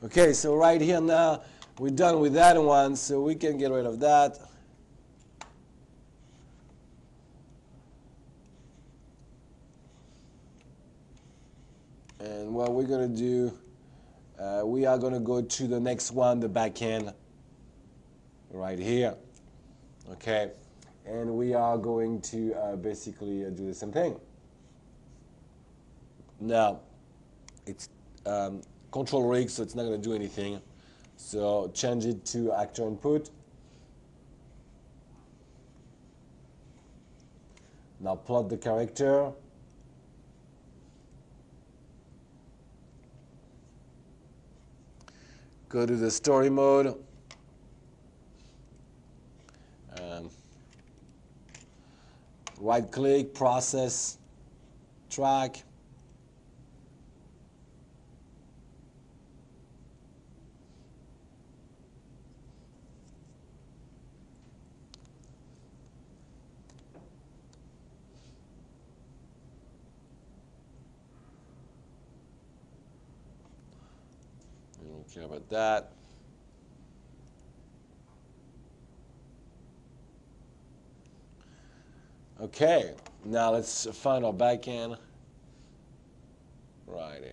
Okay, so right here now, we're done with that one, so we can get rid of that. And what we're going to do, we are going to go to the next one, the back end, right here. Okay, and we are going to basically do the same thing. Now, it's control rig, so it's not going to do anything. So change it to actor input. Now plot the character. Go to the story mode. Right click, process, track. I don't care about that. Okay, now let's find our backend right here.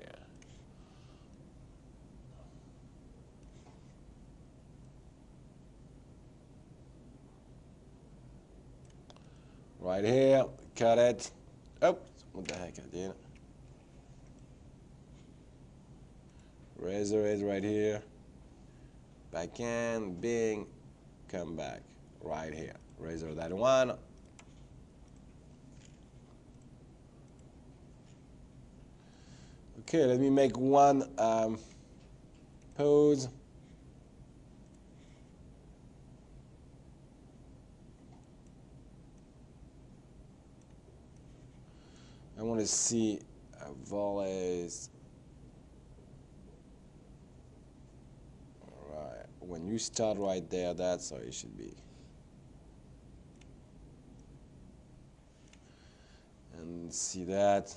Right here, cut it. Oh, what the heck I did. Razor it right here. Backend, Bing, come back right here. Razor that one. Okay, let me make one pose. I want to see volleys. All right, when you start right there, that's how it should be. And see that.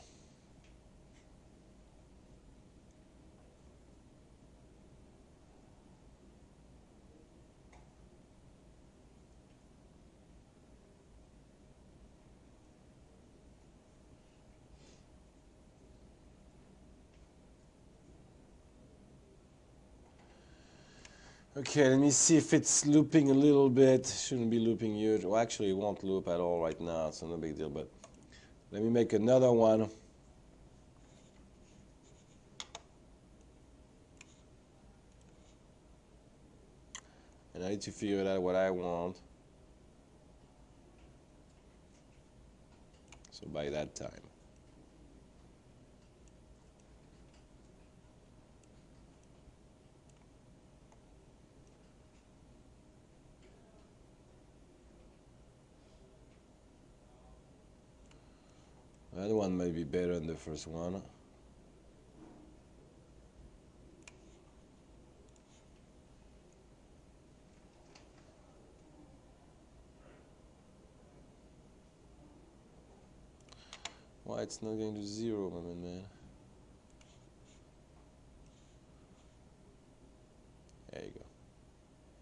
Okay, let me see if it's looping a little bit. Shouldn't be looping huge. Well, actually, it won't loop at all right now, so no big deal. But let me make another one. And I need to figure out what I want. So by that time. That one may be better than the first one. Why it's not going to zero, man? There you go.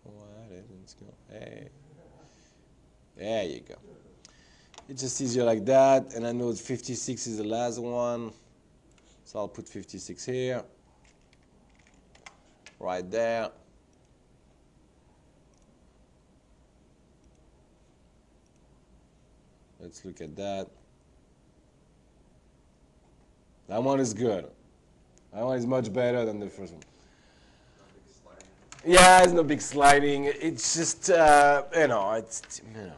Why didn't go? Hey. There you go. It's just easier like that, and I know 56 is the last one, so I'll put 56 here, right there. Let's look at that. That one is good. That one is much better than the first one. Yeah, it's no big sliding. It's just, you know, it's, you know.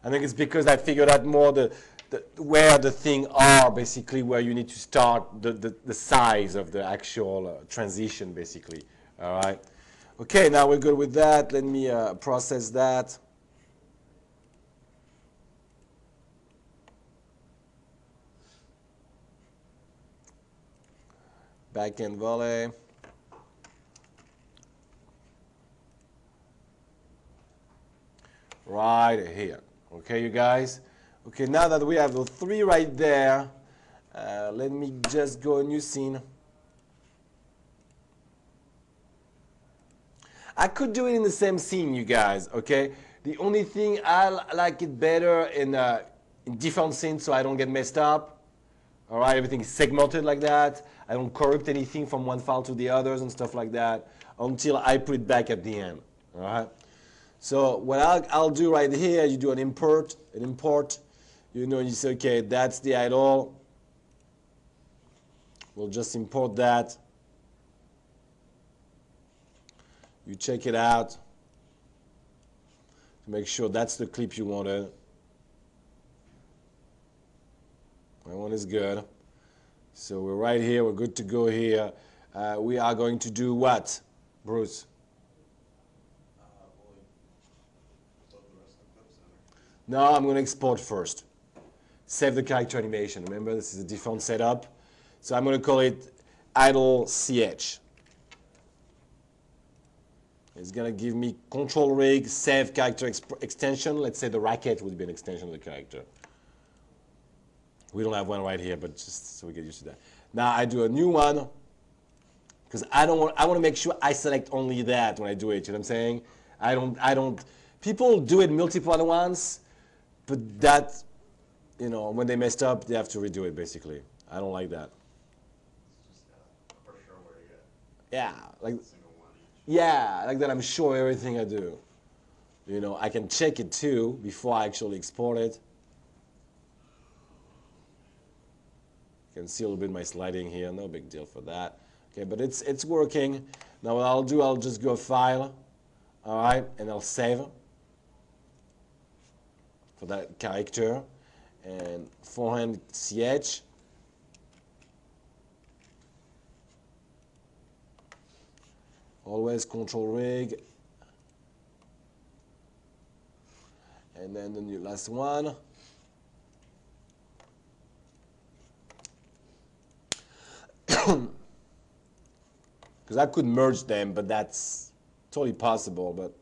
I think it's because I figured out more where the thing are, basically, where you need to start the size of the actual transition, basically. All right. Okay, now we're good with that. Let me process that. Backend volley. Right here. Okay, you guys? Okay, now that we have the three right there, let me just go a new scene. I could do it in the same scene, you guys, okay? The only thing I like it better in different scenes so I don't get messed up. All right, everything is segmented like that. I don't corrupt anything from one file to the others and stuff like that until I put it back at the end. All right. So what I'll do right here, you do an import, you know, you say, okay, that's the idle. We'll just import that. You check it out to make sure that's the clip you wanted. That one is good. So we're right here, we're good to go here. We are going to do what, Bruce? No, I'm going to export first. Save the character animation. Remember, this is a default setup. So I'm going to call it idle ch. It's going to give me control rig, save character extension. Let's say the racket would be an extension of the character. We don't have one right here, but just so we get used to that. Now I do a new one because I want to make sure I select only that when I do it. You know what I'm saying? I don't. People do it multiple at once, but that, you know, when they messed up, they have to redo it basically. I don't like that. It's just for sure where you get. Yeah, like. Single one each. Yeah, like that I'm sure everything I do. You know, I can check it too before I actually export it. You can see a little bit my sliding here, no big deal for that. Okay, but it's working. Now what I'll do, I'll just go File, all right, and I'll save for that character, and forehand ch. Always control rig. And then the new last one. Because I could merge them, but that's totally possible. But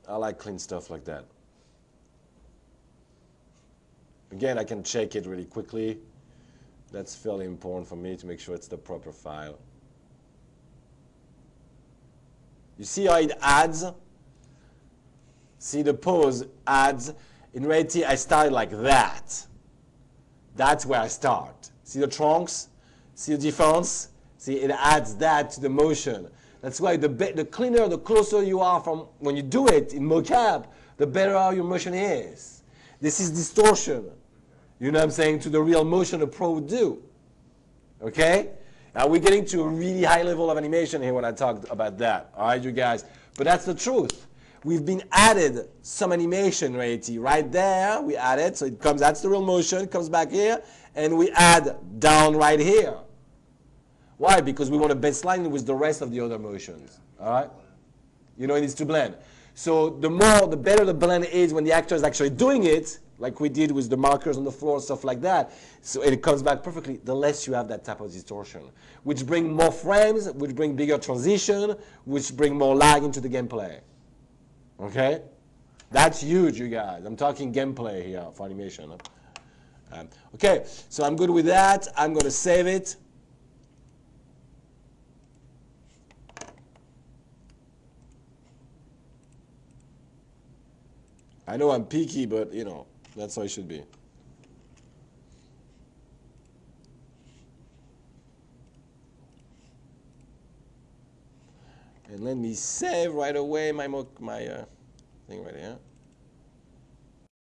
I like clean stuff like that. Again, I can check it really quickly. That's fairly important for me to make sure it's the proper file. You see how it adds? See, the pose adds. In reality, I started like that. That's where I start. See the trunks? See the difference? See, it adds that to the motion. That's why the cleaner, the closer you are from when you do it in mocap, the better your motion is. This is distortion. You know what I'm saying? To the real motion a pro would do. Okay? Now we're getting to a really high level of animation here when I talk about that. All right, you guys? But that's the truth. We've been added some animation reality right there. We added, so it comes, that's the real motion, it comes back here, and we add down right here. Why? Because we want to baseline with the rest of the other motions. All right? You know, it needs to blend. So the better the blend is when the actor is actually doing it, like we did with the markers on the floor and stuff like that, so and it comes back perfectly, the less you have that type of distortion, which bring more frames, which bring bigger transition, which bring more lag into the gameplay. Okay? That's huge, you guys. I'm talking gameplay here for animation. Okay, so I'm good with that. I'm going to save it. I know I'm picky, but, you know, that's how it should be. And let me save right away my thing right here.